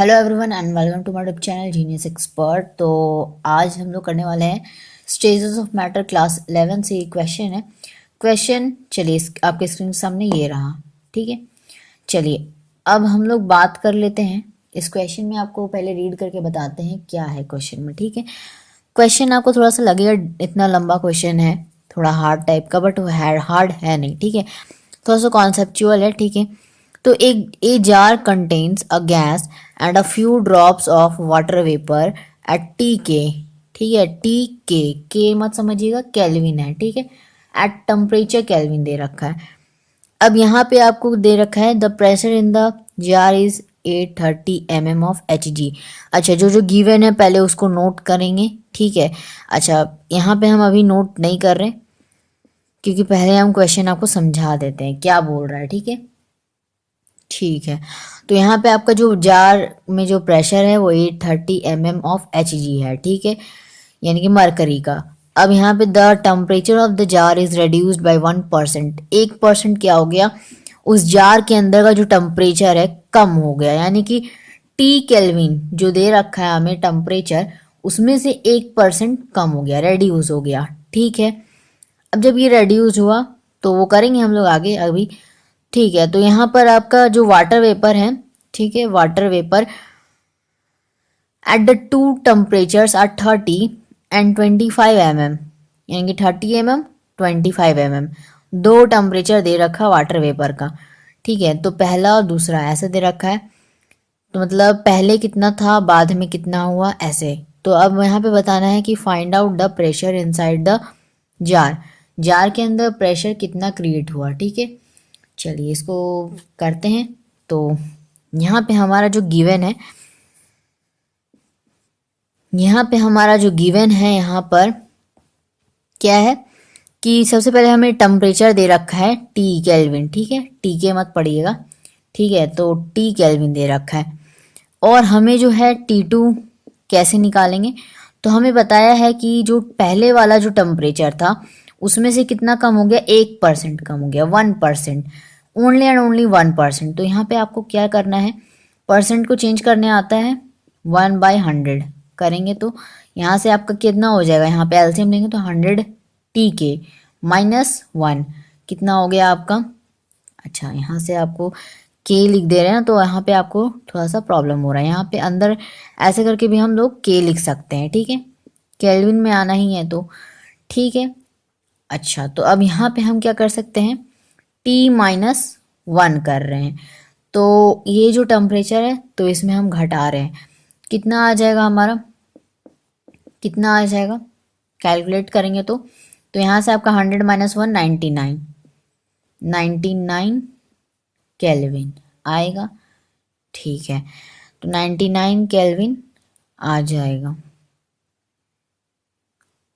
Hello everyone and welcome to my YouTube channel genius expert. तो आज हम लोग करने वाले हैं स्टेजेस ऑफ मैटर क्लास 11 से क्वेश्चन है। क्वेश्चन चलिए आपके स्क्रीन के सामने ये रहा। ठीक है, चलिए अब हम लोग बात कर लेते हैं इस क्वेश्चन में। आपको पहले रीड करके बताते हैं क्या है क्वेश्चन में। ठीक है, क्वेश्चन आपको थोड़ा सा लगेगा इतना लंबा क्वेश्चन है, थोड़ा हार्ड टाइप का, बट वो हार्ड है नहीं। ठीक है, थोड़ा सा कॉन्सेप्चुअल है। ठीक है, तो एक a jar contains a gas and a few drops of water vapour at T के। ठीक है, के मत समझिएगा, केल्विन है। ठीक है, एट टेम्परेचर केल्विन दे रखा है। अब यहाँ पे आपको दे रखा है the pressure in the jar is 830 mm of Hg। अच्छा, जो जो गिवन है पहले उसको नोट करेंगे। ठीक है, अच्छा यहाँ पे हम अभी नोट नहीं कर रहे क्योंकि पहले हम क्वेश्चन आपको समझा देते हैं क्या बोल रहा है। ठीक है, ठीक है, तो यहाँ पे आपका जो जार में जो प्रेशर है वो 830 mm ऑफ Hg है। ठीक है, यानी कि मरकरी का। अब यहाँ पे the temperature of the jar is reduced by 1%। 1% क्या हो गया, उस जार के अंदर का जो टेम्परेचर है कम हो गया, यानी कि टी केल्विन जो दे रखा है हमें टेम्परेचर, उसमें से 1% कम हो गया, रेड्यूस हो गया। ठीक है, अब जब ये रेड्यूस हुआ तो वो करेंगे हम लोग आगे अभी। ठीक है, तो यहाँ पर आपका जो वाटर वेपर है, ठीक है, water vapour at the two temperatures are 30 and 25 mm, यानी कि 30 mm 25 mm, दो टेम्परेचर दे रखा वाटर वेपर का। ठीक है, तो पहला और दूसरा ऐसे दे रखा है, तो मतलब पहले कितना था बाद में कितना हुआ ऐसे। तो अब यहाँ पे बताना है कि find out the pressure inside the jar. Jar के अंदर प्रेशर कितना क्रिएट हुआ। ठीक है, चलिए इसको करते हैं। तो यहाँ पे हमारा जो गिवन है, यहाँ पे हमारा जो गिवन है यहाँ पर क्या है कि सबसे पहले हमें टेम्परेचर दे रखा है टी केल्विन। ठीक है, टी के मत पढ़िएगा। ठीक है, तो टी केल्विन दे रखा है और हमें जो है T2 कैसे निकालेंगे। तो हमें बताया है कि जो पहले वाला जो टेम्परेचर था उसमें से कितना कम हो गया, 1% कम हो गया, 1%, ओनली एंड ओनली 1%। तो यहाँ पे आपको क्या करना है, परसेंट को चेंज करने आता है 1/100 करेंगे तो यहाँ से आपका कितना हो जाएगा, यहाँ पे एलसीएम लेंगे तो 100 -1 कितना हो गया आपका। अच्छा, यहाँ से आपको के लिख दे रहे हैं तो यहाँ पे आपको थोड़ा सा प्रॉब्लम हो रहा है, यहाँ पे अंदर ऐसे करके भी हम लोग के लिख सकते हैं। ठीक है, केल्विन में आना ही है तो ठीक है। अच्छा, तो अब यहाँ पे हम क्या कर सकते हैं, T-1 कर रहे हैं, तो ये जो टेम्परेचर है तो इसमें हम घटा रहे हैं, कितना आ जाएगा हमारा, कितना आ जाएगा कैलकुलेट करेंगे तो यहाँ से आपका 100 -1 99 केल्विन आएगा। ठीक है, तो 99 केल्विन आ जाएगा।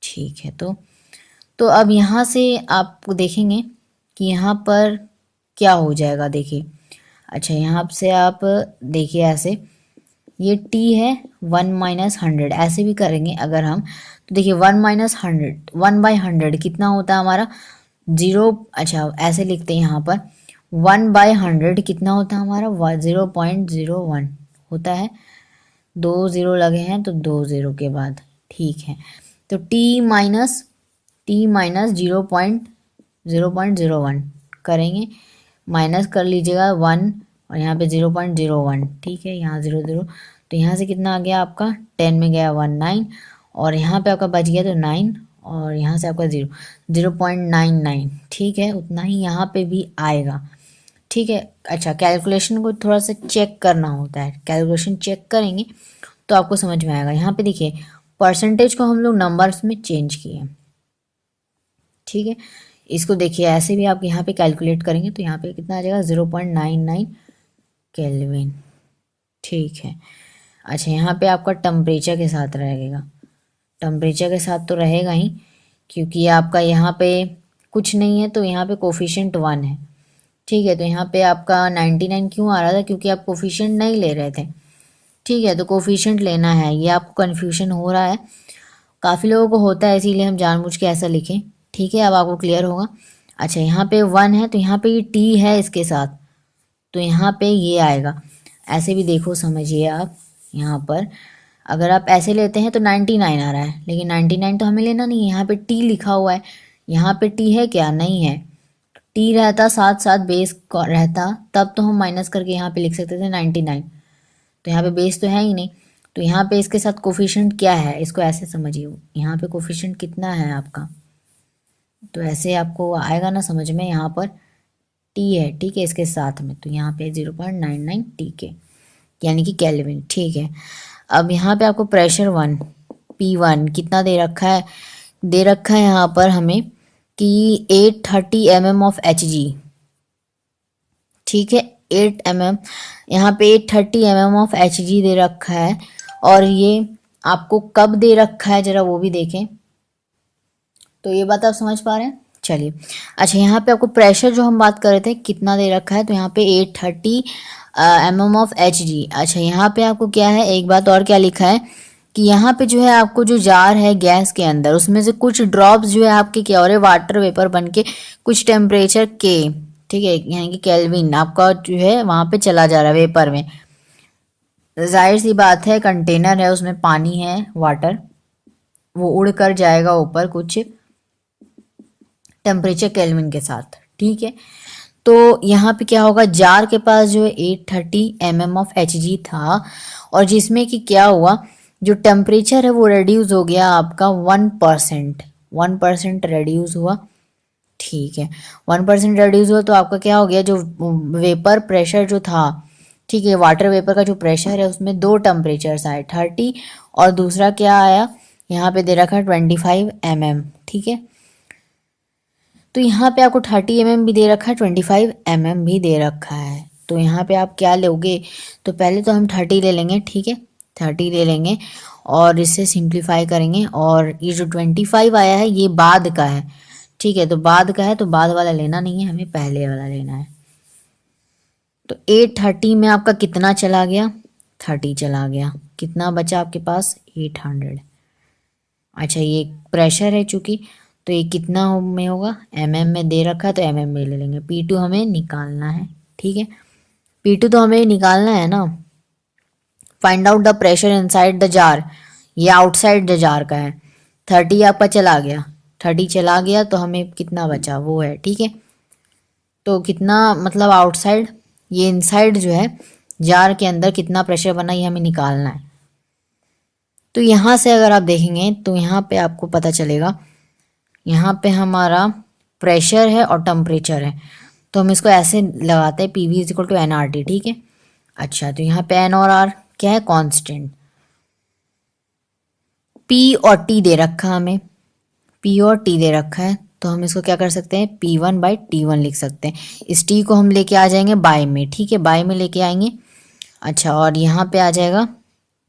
ठीक है, तो अब यहाँ से आप देखेंगे कि यहाँ पर क्या हो जाएगा, देखिए। अच्छा, यहाँ से आप देखिए ऐसे, ये टी है 1 - 100 ऐसे भी करेंगे अगर हम, तो देखिए 1 - 100 1/100 कितना होता है हमारा 0। अच्छा, ऐसे लिखते हैं यहाँ पर 1/100 कितना होता है हमारा 0.01 होता है, 2 0 लगे हैं तो 2 0 के बाद। ठीक है, तो टी माइनस 0.01 करेंगे, माइनस कर लीजिएगा 1 और यहाँ पे 0.01। ठीक है, यहाँ 0 0, तो यहाँ से कितना आ गया आपका, 10 में गया 1 9 और यहाँ पे आपका बच गया तो 9 और यहाँ से आपका 0.99। ठीक है, उतना ही यहाँ पे भी आएगा। ठीक है, अच्छा कैलकुलेशन को थोड़ा सा चेक करना होता है, कैलकुलेशन चेक करेंगे तो आपको समझ में आएगा। यहाँ पे देखिए परसेंटेज को हम लोग नंबर्स में चेंज किए। ठीक है, इसको देखिए ऐसे भी आप यहाँ पे कैलकुलेट करेंगे तो यहाँ पे कितना आ जाएगा 0.99 केल्विन। ठीक है, अच्छा यहाँ पे आपका टेम्परेचर के साथ रहेगा, टेम्परेचर के साथ तो रहेगा ही क्योंकि आपका यहाँ पे कुछ नहीं है तो यहाँ पे कोफिशिएंट 1 है। ठीक है, तो यहाँ पे आपका 99 क्यों आ रहा था, क्योंकि आप कोफिशिएंट नहीं ले रहे थे। ठीक है, तो कोफिशिएंट लेना है, ये आपको कन्फ्यूजन हो रहा है, काफ़ी लोगों को होता है, इसीलिए हम जानबूझ के ऐसा लिखें। ठीक है, अब आपको क्लियर होगा। अच्छा, यहाँ पे 1 है तो यहाँ पे ये टी है इसके साथ, तो यहाँ पे ये आएगा ऐसे भी देखो, समझिए आप यहाँ पर अगर आप ऐसे लेते हैं तो 99 आ रहा है, लेकिन 99 तो हमें लेना नहीं है। यहाँ पे टी लिखा हुआ है, यहाँ पे टी है क्या? नहीं है। टी रहता साथ साथ बेस रहता तब तो हम माइनस करके यहाँ पे लिख सकते थे 99। तो यहाँ पे बेस तो है ही नहीं, तो यहाँ पे इसके साथ कोफिशिएंट क्या है, इसको ऐसे समझिए। यहाँ पे कोफिशिएंट कितना है आपका, तो ऐसे आपको आएगा ना समझ में। यहाँ पर टी है, ठीक है, इसके साथ में, तो यहाँ पे 0.99 टी के, यानी कि केल्विन, ठीक है। अब यहाँ पे आपको प्रेशर 1 P1 कितना दे रखा है? दे रखा है यहाँ पर हमें कि 830 mm ऑफ Hg, ठीक है, 8 mm, यहाँ पे 830 mm ऑफ Hg दे रखा है। और ये आपको कब दे रखा है जरा वो भी देखें, तो ये बात आप समझ पा रहे हैं। चलिए, अच्छा, यहाँ पे आपको प्रेशर जो हम बात कर रहे थे कितना दे रखा है, तो यहाँ पे 830 mm ऑफ Hg। अच्छा, यहाँ पे आपको क्या है, एक बात और क्या लिखा है कि यहाँ पे जो है आपको जो जार है गैस के अंदर, उसमें से कुछ ड्रॉप्स जो है आपके क्या हो रहे, वाटर वेपर बन के कुछ टेम्परेचर के, ठीक है, यानी कि केल्विन आपका जो है वहाँ पे चला जा रहा है वेपर में। जाहिर सी बात है, कंटेनर है उसमें पानी है, वाटर, वो उड़ कर जाएगा ऊपर कुछ टेम्परेचर केल्विन के साथ, ठीक है। तो यहाँ पे क्या होगा, जार के पास जो है 830 mm ऑफ Hg था, और जिसमें कि क्या हुआ, जो टेम्परेचर है वो रिड्यूस हो गया आपका 1%, 1% रिड्यूस हुआ, ठीक है। 1% रिड्यूस हुआ तो आपका क्या हो गया, जो वेपर प्रेशर जो था, ठीक है, वाटर वेपर का जो प्रेशर है उसमें दो टेम्परेचर्स आए, 30, और दूसरा क्या आया, यहाँ पे दे रखा है 25 mm, ठीक है। तो यहाँ पे आपको 30 mm भी दे रखा है, 25 mm भी दे रखा है। तो यहाँ पे आप क्या लोगे, तो पहले तो हम 30 ले लेंगे, ठीक है, 30 ले लेंगे और इसे सिंप्लीफाई करेंगे, और ये जो 25 आया है ये बाद का है, ठीक है, तो बाद का है तो बाद वाला लेना नहीं है, हमें पहले वाला लेना है। तो 830 में आपका कितना चला गया, 30 चला गया, कितना बचा आपके पास, 800। अच्छा, ये प्रेशर है चूंकि, तो ये कितना में होगा, mm में दे रखा है तो mm में ले लेंगे। P2 हमें निकालना है, ठीक है, P2 तो हमें निकालना है ना। Find out the pressure inside the jar, ये आउटसाइड द जार का है। 30 आपका चला गया, 30 चला गया तो हमें कितना बचा वो है, ठीक है। तो कितना मतलब आउटसाइड, ये इनसाइड जो है जार के अंदर कितना प्रेशर बना ये हमें निकालना है। तो यहाँ से अगर आप देखेंगे तो यहाँ पे आपको पता चलेगा, यहाँ पे हमारा प्रेशर है और टेम्परेचर है, तो हम इसको ऐसे लगाते हैं, PV is equal to NRT, ठीक है। अच्छा, तो यहाँ पे N और R क्या है, कांस्टेंट। P और T दे रखा हमें, P और T दे रखा है, तो हम इसको क्या कर सकते हैं, P1/T1 लिख सकते हैं। इस T को हम लेके आ जाएंगे बाय में, ठीक है, बाय में लेके आएंगे। अच्छा, और यहाँ पे आ जाएगा,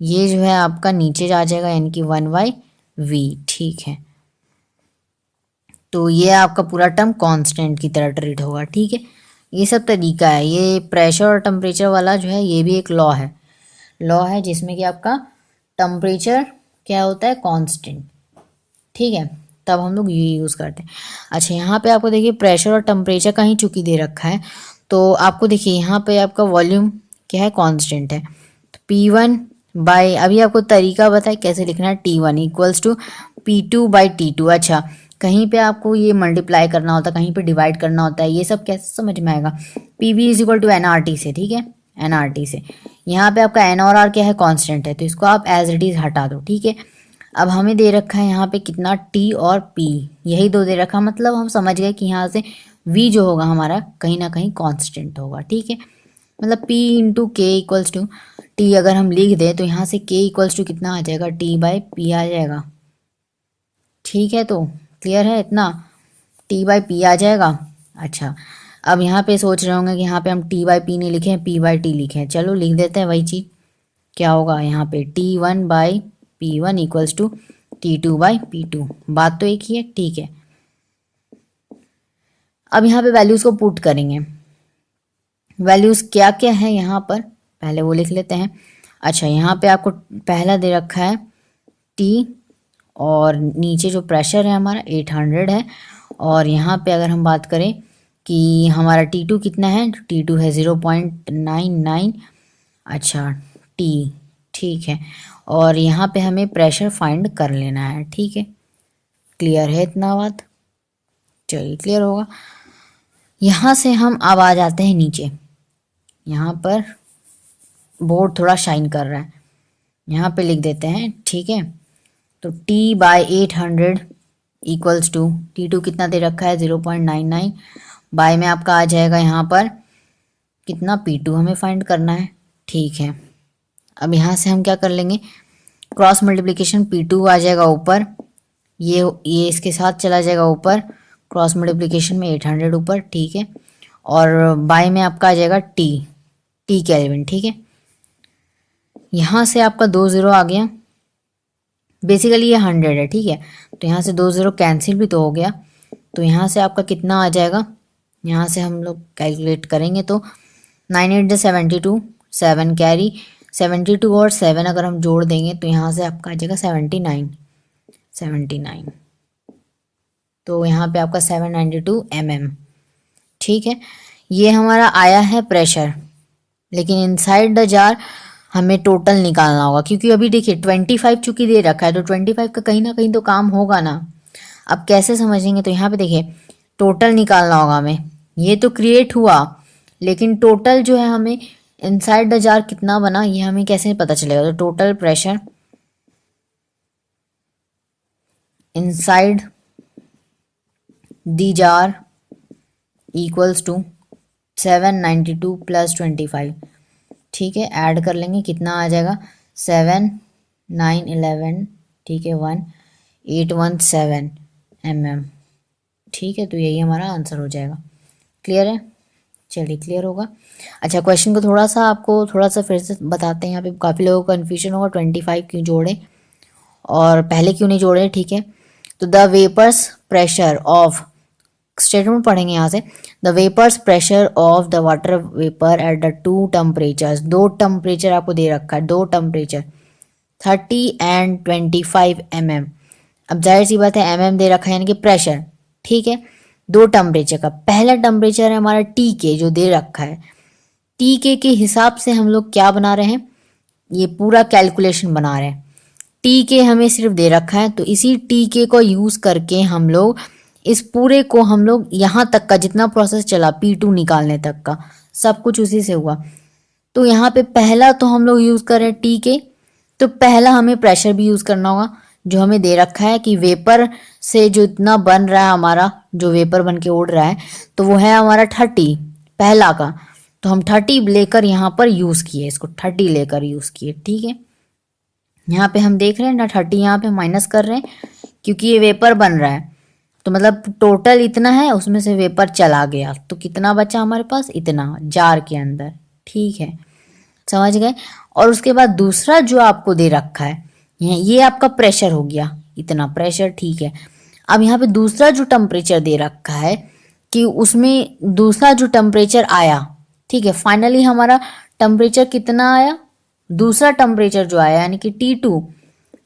ये जो है आपका नीचे आ जाएगा, यानी कि 1/V, ठीक है। तो ये आपका पूरा टर्म कांस्टेंट की तरह ट्रीट होगा, ठीक है। ये सब तरीका है, ये प्रेशर और टेम्परेचर वाला जो है ये भी एक लॉ है जिसमें कि आपका टेम्परेचर क्या होता है, कांस्टेंट, ठीक है, तब हम लोग ये यूज़ करते हैं। अच्छा, यहाँ पे आपको देखिए प्रेशर और टेम्परेचर का ही चूंकि दे रखा है, तो आपको देखिए यहाँ पे आपका वॉल्यूम क्या है, कांस्टेंट है। तो P1 अभी आपको तरीका बताए कैसे लिखना है, T1 इक्वल्स टू P2/T2। अच्छा, कहीं पे आपको ये मल्टीप्लाई करना होता है, कहीं पे डिवाइड करना होता है, ये सब कैसे समझ में आएगा, PV is equal to NRT से, ठीक है, NRT से। यहाँ पे आपका N और R क्या है, कांस्टेंट है, तो इसको आप एज इट इज हटा दो, ठीक है। अब हमें दे रखा है यहाँ पे कितना, T और P, यही दो दे रखा, मतलब हम समझ गए कि यहाँ से V जो होगा हमारा कहीं ना कहीं कांस्टेंट होगा, ठीक है। मतलब P इंटू के इक्वल्स टू T अगर हम लिख दें तो यहाँ से K इक्वल्स टू कितना आ जाएगा, T/P आ जाएगा, ठीक है। तो क्लियर है इतना, T/P आ जाएगा। अच्छा, अब यहाँ पे सोच रहे होंगे कि यहाँ पे हम T/P नहीं लिखे, P/T लिखे, चलो लिख देते हैं वही चीज़। क्या होगा यहाँ पे, T1/P1 इक्वल्स टू T2/P2, बात तो एक ही है, ठीक है। अब यहाँ पे वैल्यूज़ को पुट करेंगे, वैल्यूज़ क्या क्या है यहाँ पर, पहले वो लिख लेते हैं। अच्छा, यहाँ पे आपको पहला दे रखा है T, और नीचे जो प्रेशर है हमारा 800 है, और यहाँ पे अगर हम बात करें कि हमारा T2 कितना है, T2 है 0.99, अच्छा टी, ठीक है। और यहाँ पे हमें प्रेशर फाइंड कर लेना है, ठीक है। क्लियर है इतना बात? चलिए क्लियर होगा। यहाँ से हम अब आ जाते हैं नीचे। यहाँ पर बोर्ड थोड़ा शाइन कर रहा है, यहाँ पे लिख देते हैं, ठीक है। तो T bye 800 equals to T2 कितना दे रखा है 0.99, बाय में आपका आ जाएगा यहाँ पर कितना P2 हमें फाइंड करना है, ठीक है। अब यहाँ से हम क्या कर लेंगे, क्रॉस मल्टीप्लिकेशन P2 आ जाएगा ऊपर, ये इसके साथ चला जाएगा ऊपर, क्रॉस मल्टीप्लिकेशन में 800 ऊपर, ठीक है। और बाय में आपका आ जाएगा टी केल्विन, ठीक है। यहाँ से आपका 2 0 आ गया, बेसिकली ये 100 है, ठीक है। तो यहाँ से 2 0 कैंसिल भी तो हो गया, तो यहाँ से आपका कितना आ जाएगा, यहाँ से हम लोग कैलकुलेट करेंगे तो 9 8 72, 7 कैरी, 72 और 7 अगर हम जोड़ देंगे तो यहाँ से आपका आ जाएगा 79। तो यहाँ पे आपका 792 mm, ठीक है। ये हमारा आया है प्रेशर, लेकिन इनसाइड द जार हमें टोटल निकालना होगा, क्योंकि अभी देखिए 25 चूंकि दे रखा है, तो 25 का कहीं ना कहीं तो काम होगा ना। अब कैसे समझेंगे, तो यहाँ पे देखिए टोटल निकालना होगा हमें। ये तो क्रिएट हुआ, लेकिन टोटल जो है हमें इनसाइड द जार कितना बना ये हमें कैसे पता चलेगा। तो total pressure inside the jar equals to 792 plus 25, ठीक है। ऐड कर लेंगे, कितना आ जाएगा 7 9 11, ठीक है, 1817 mm, ठीक है। तो यही हमारा आंसर हो जाएगा। क्लियर है? चलिए क्लियर होगा। अच्छा, क्वेश्चन को थोड़ा सा आपको थोड़ा सा फिर से बताते हैं। यहाँ पे काफ़ी लोगों को कन्फ्यूजन होगा 25 क्यों जोड़े और पहले क्यों नहीं जोड़े, ठीक है। तो the vapours pressure of, statement पढ़ेंगे यहाँ से, the vapours pressure of the water vapour at the two temperatures, दो टेम्परेचर आपको दे रखा है, दो टेम्परेचर 30 एंड 25 mm। अब जाहिर सी बात है mm दे रखा है यानी कि प्रेशर, ठीक है। दो टेम्परेचर का, पहला टेम्परेचर है हमारा टी के जो दे रखा है, टी के हिसाब से हम लोग क्या बना रहे हैं, ये पूरा कैलकुलेशन बना रहे हैं। टी के हमें सिर्फ दे रखा है, तो इसी टी के को यूज़ करके हम लोग इस पूरे को हम लोग यहाँ तक का जितना प्रोसेस चला P2 निकालने तक का सब कुछ उसी से हुआ। तो यहाँ पे पहला तो हम लोग यूज़ कर रहे हैं टी के, तो पहला हमें प्रेशर भी यूज़ करना होगा जो हमें दे रखा है कि वेपर से जो इतना बन रहा है हमारा, जो वेपर बन के उड़ रहा है, तो वो है हमारा 30 पहला का। तो हम 30 लेकर यहाँ पर यूज़ किए, इसको 30 लेकर यूज़ किए, ठीक है। यहाँ पे हम देख रहे हैं ना 30 यहाँ पे माइनस कर रहे हैं क्योंकि ये वेपर बन रहा है, तो मतलब टोटल इतना है, उसमें से वेपर चला गया, तो कितना बचा हमारे पास, इतना जार के अंदर, ठीक है, समझ गए। और उसके बाद दूसरा जो आपको दे रखा है ये आपका प्रेशर हो गया, इतना प्रेशर, ठीक है। अब यहाँ पे दूसरा जो टेम्परेचर दे रखा है कि उसमें दूसरा जो टेम्परेचर आया, ठीक है, फाइनली हमारा टेम्परेचर कितना आया, दूसरा टेम्परेचर जो आया यानी कि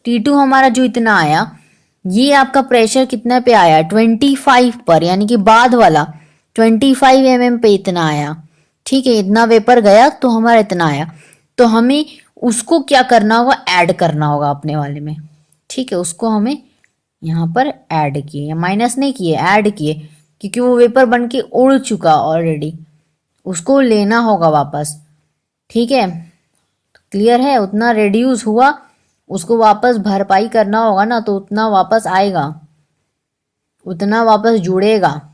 T2 हमारा जो इतना आया, ये आपका प्रेशर कितना पे आया 25 पर, यानी कि बाद वाला 25 mm पे इतना आया, ठीक है। इतना वेपर गया तो हमारा इतना आया, तो हमें उसको क्या करना होगा, ऐड करना होगा अपने वाले में, ठीक है। उसको हमें यहाँ पर ऐड किए, माइनस नहीं किए, ऐड किए, क्योंकि वो वेपर बन के उड़ चुका ऑलरेडी, उसको लेना होगा वापस, ठीक है। क्लियर है? उतना रिड्यूस हुआ, उसको वापस भरपाई करना होगा ना, तो उतना वापस आएगा, उतना वापस जुड़ेगा,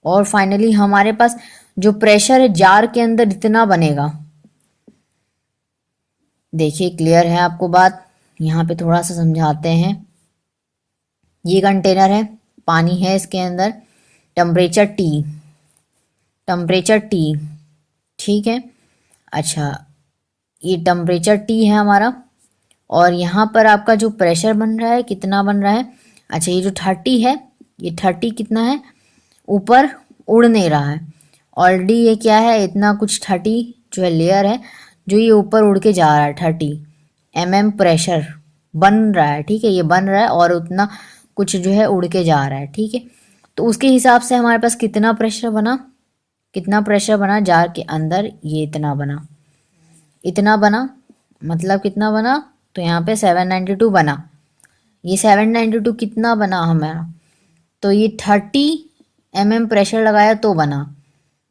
और फाइनली हमारे पास जो प्रेशर है जार के अंदर इतना बनेगा। देखिए क्लियर है आपको बात? यहाँ पे थोड़ा सा समझाते हैं। ये कंटेनर है, पानी है इसके अंदर, टेम्परेचर टी, ठीक है। अच्छा, ये टेम्परेचर टी है हमारा, और यहाँ पर आपका जो प्रेशर बन रहा है कितना बन रहा है, अच्छा ये जो 30 है, ये 30 कितना है, ऊपर उड़ नहीं रहा है ऑलरेडी, ये क्या है, इतना कुछ 30 जो है लेयर है जो ये ऊपर उड़ के जा रहा है, 30 mm प्रेशर बन रहा है, ठीक है, ये बन रहा है और उतना कुछ जो है उड़ के जा रहा है, ठीक है। तो उसके हिसाब से हमारे पास कितना प्रेशर बना, जार के अंदर ये इतना बना, इतना बना, मतलब कितना बना, तो यहाँ पे 792 बना। ये 792 कितना बना हमारा, तो ये 30 mm प्रेशर लगाया तो बना,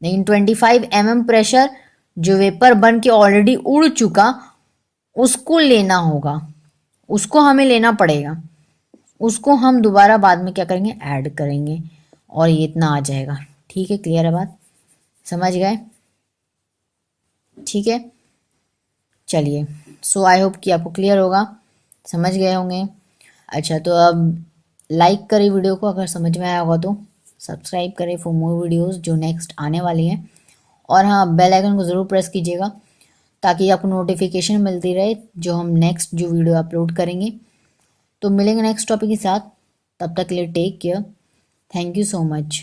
लेकिन 25 mm प्रेशर जो वेपर बन के ऑलरेडी उड़ चुका उसको लेना होगा, उसको हमें लेना पड़ेगा, उसको हम दोबारा बाद में क्या करेंगे, ऐड करेंगे और ये इतना आ जाएगा। ठीक है, क्लियर है बात, समझ गए? ठीक है, चलिए, सो आई होप कि आपको क्लियर होगा, समझ गए होंगे। अच्छा, तो अब लाइक करें वीडियो को अगर समझ में आया होगा, तो सब्सक्राइब करें फॉर मोर वीडियोस जो नेक्स्ट आने वाली हैं, और हाँ, बेल आइकन को ज़रूर प्रेस कीजिएगा ताकि आपको नोटिफिकेशन मिलती रहे जो हम नेक्स्ट जो वीडियो अपलोड करेंगे। तो मिलेंगे नेक्स्ट टॉपिक के साथ, तब तक के लिए take care, thank you so much.